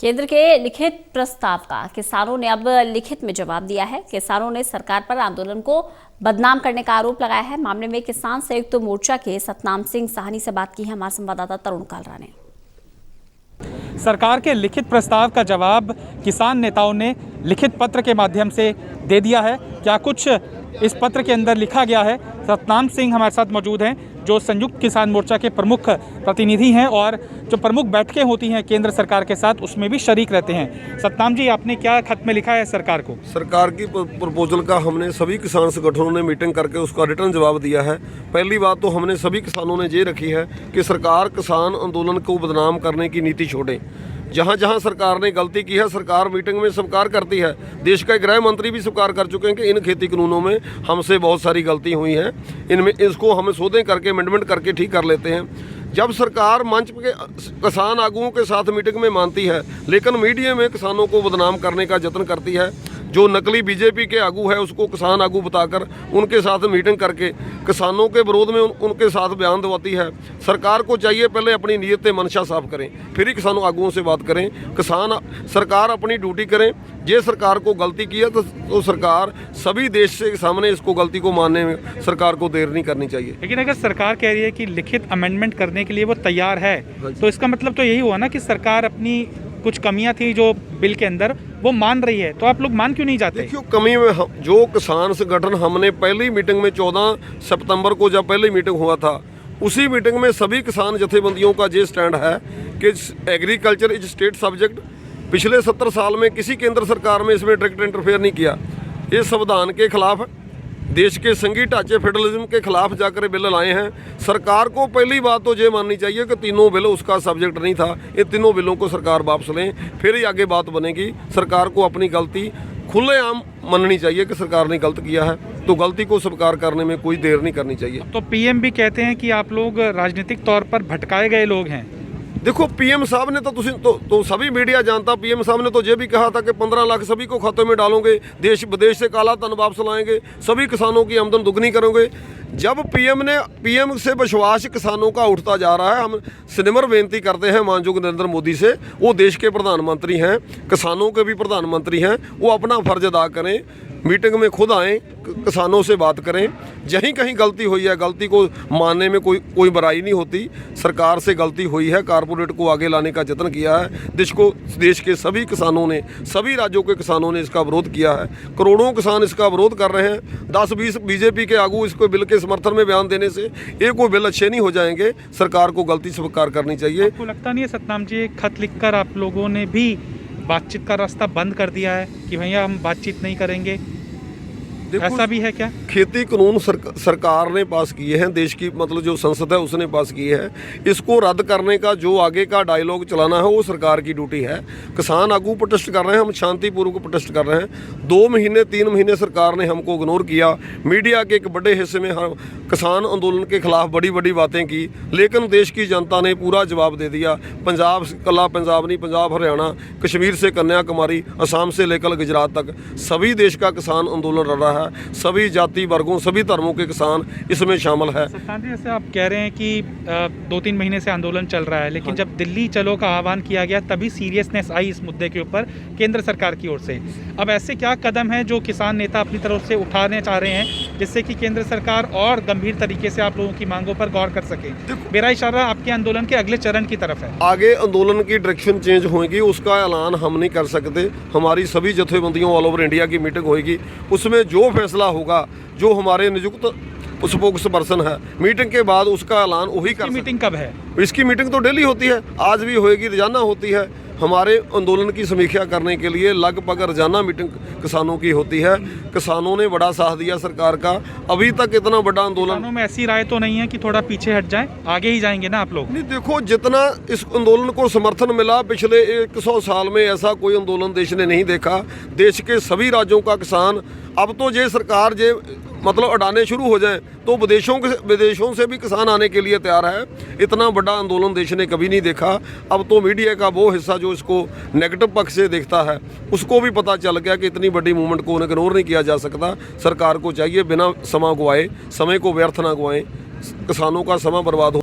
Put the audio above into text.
केंद्र के लिखित प्रस्ताव का किसानों ने अब लिखित में जवाब दिया है। किसानों ने सरकार पर आंदोलन को बदनाम करने का आरोप लगाया है। मामले में किसान संयुक्त मोर्चा के सतनाम सिंह साहनी से बात की है हमारे संवाददाता तरुण कालरा ने। सरकार के लिखित प्रस्ताव का जवाब किसान नेताओं ने लिखित पत्र के माध्यम से दे दिया है। क्या कुछ इस पत्र के अंदर लिखा गया है? सतनाम सिंह हमारे साथ मौजूद हैं, जो संयुक्त किसान मोर्चा के प्रमुख प्रतिनिधि हैं और जो प्रमुख बैठकें होती हैं केंद्र सरकार के साथ उसमें भी शरीक रहते हैं। सतनाम जी, आपने क्या खत में लिखा है सरकार को? सरकार की प्रपोजल का हमने सभी किसान संगठनों ने मीटिंग करके उसका रिटर्न जवाब दिया है। पहली बात तो हमने सभी किसानों ने ये रखी है कि सरकार किसान आंदोलन को बदनाम करने की नीति छोड़े। जहाँ जहाँ सरकार ने गलती की है सरकार मीटिंग में स्वीकार करती है। देश का गृह मंत्री भी स्वीकार कर चुके हैं कि इन खेती कानूनों में हमसे बहुत सारी गलती हुई है, इनमें इसको हम सोधे करके अमेंडमेंट करके ठीक कर लेते हैं। जब सरकार मंच के किसान आगुओं के साथ मीटिंग में मानती है लेकिन मीडिया में किसानों को बदनाम करने का यत्न करती है, जो नकली बीजेपी के आगू है उसको किसान आगू बताकर उनके साथ मीटिंग करके किसानों के विरोध में उनके साथ बयान दिलवाती है। सरकार को चाहिए पहले अपनी नीयत मंशा साफ करें, फिर ही किसानों आगुओं से बात करें। किसान सरकार अपनी ड्यूटी करें। जे सरकार को गलती की है तो सरकार सभी देश के सामने इसको गलती को मानने में सरकार को देर नहीं करनी चाहिए। लेकिन अगर सरकार कह रही है कि लिखित अमेंडमेंट करने के लिए वो तैयार है, तो इसका मतलब तो यही हुआ ना कि सरकार अपनी कुछ कमियां थी जो बिल के अंदर वो मान रही है। तो आप लोग मान क्यों नहीं जाते? देखियो, कमी में जो किसान संगठन हमने पहली मीटिंग में 14 सितंबर को जब पहली मीटिंग हुआ था, उसी मीटिंग में सभी किसान जथेबंदियों का ये स्टैंड है कि एग्रीकल्चर इज स्टेट सब्जेक्ट। पिछले 70 साल में किसी केंद्र सरकार में इसमें डायरेक्ट इंटरफेयर नहीं किया। ये संविधान के खिलाफ है, देश के संघीय ढांचे फेडरलिज्म के खिलाफ जाकर बिल लाए हैं। सरकार को पहली बात तो ये माननी चाहिए कि तीनों बिल उसका सब्जेक्ट नहीं था। ये तीनों बिलों को सरकार वापस लें, फिर ही आगे बात बनेगी। सरकार को अपनी गलती खुलेआम माननी चाहिए कि सरकार ने गलत किया है, तो गलती को स्वीकार करने में कोई देर नहीं करनी चाहिए। तो पीएम भी कहते हैं कि आप लोग राजनीतिक तौर पर भटकाए गए लोग हैं। देखो, पीएम साहब ने तो सभी मीडिया जानता, पीएम साहब ने तो ये भी कहा था कि 15 लाख सभी को खाते में डालोगे, देश विदेश से काला धन वापस लाएंगे, सभी किसानों की आमदन दुगनी करोगे। जब पीएम से विश्वास किसानों का उठता जा रहा है, हम सिनेमर बेनती करते हैं मानयोग नरेंद्र मोदी से, वो देश के प्रधानमंत्री हैं, किसानों के भी प्रधानमंत्री हैं, वो अपना फर्ज अदा करें, मीटिंग में खुद आएँ, किसानों से बात करें। जहीं कहीं गलती हुई है, गलती को मानने में कोई बुराई नहीं होती। सरकार से गलती हुई है, कारपोरेट को आगे लाने का यत्न किया है। देश के सभी किसानों ने, सभी राज्यों के किसानों ने इसका विरोध किया है। करोड़ों किसान इसका विरोध कर रहे हैं। 10-20 बीजेपी के आगू इसको बिल के समर्थन में बयान देने से ये कोई बिल अच्छे नहीं हो जाएंगे। सरकार को गलती स्वीकार करनी चाहिए। आपको लगता नहीं है सतनाम जी, एक खत लिखकर आप लोगों ने भी बातचीत का रास्ता बंद कर दिया है कि भैया हम बातचीत नहीं करेंगे? ऐसा भी है क्या? खेती कानून सरकार ने पास किए हैं, देश की मतलब जो संसद है उसने पास किए हैं। इसको रद्द करने का जो आगे का डायलॉग चलाना है वो सरकार की ड्यूटी है। किसान आगू प्रोटेस्ट कर रहे हैं, हम शांतिपूर्वक प्रोटेस्ट कर रहे हैं। 2 महीने 3 महीने सरकार ने हमको इग्नोर किया। मीडिया के एक बड़े हिस्से में किसान आंदोलन के खिलाफ बड़ी बड़ी बातें की, लेकिन देश की जनता ने पूरा जवाब दे दिया। पंजाब, कला पंजाब नहीं, पंजाब, हरियाणा, कश्मीर से कन्याकुमारी, असम से लेकर गुजरात तक सभी देश का किसान आंदोलन लड़ रहा है। सभी जाति वर्गों, सभी धर्मों के किसान इसमें शामिल है। जैसे आप कह रहे हैं कि 2-3 महीने से आंदोलन चल रहा है, लेकिन जब दिल्ली चलो का आह्वान किया गया तभी सीरियसनेस आई इस मुद्दे के ऊपर केंद्र सरकार की ओर से। अब ऐसे क्या कदम है जो किसान नेता अपनी तरफ से उठाने चाह रहे हैं जिससे कि केंद्र सरकार और गंभीर तरीके से आप लोगों की मांगों पर गौर कर सके? मेरा इशारा आपके आंदोलन के अगले चरण की तरफ है। आगे आंदोलन की डायरेक्शन चेंज होगी, उसका ऐलान हम नहीं कर सकते। हमारी सभी जथेबंदियों ऑल ओवर इंडिया की मीटिंग होगी, उसमें जो फैसला होगा, जो हमारे नियुक्त स्पोक्स पर्सन है, मीटिंग के बाद उसका ऐलान वही कर। मीटिंग कब है? इसकी मीटिंग तो डेली होती है, आज भी होएगी, रोजाना होती है। हमारे आंदोलन की समीक्षा करने के लिए लगभग रोजाना मीटिंग किसानों की होती है। किसानों ने बड़ा साथ दिया सरकार का। अभी तक इतना बड़ा आंदोलन, किसानों में ऐसी राय तो नहीं है कि थोड़ा पीछे हट जाए, आगे ही जाएंगे ना आप लोग? नहीं, देखो, जितना इस आंदोलन को समर्थन मिला पिछले 100 साल में ऐसा कोई आंदोलन देश ने नहीं देखा। देश के सभी राज्यों का किसान, अब तो ये सरकार मतलब अड़ाने शुरू हो जाए तो विदेशों से भी किसान आने के लिए तैयार है। इतना बड़ा आंदोलन देश ने कभी नहीं देखा। अब तो मीडिया का वो हिस्सा जो इसको नेगेटिव पक्ष से देखता है उसको भी पता चल गया कि इतनी बड़ी मूवमेंट को इग्नोर नहीं किया जा सकता। सरकार को चाहिए बिना समय गवाए, समय को व्यर्थ ना गवाएं, किसानों का समय बर्बाद हो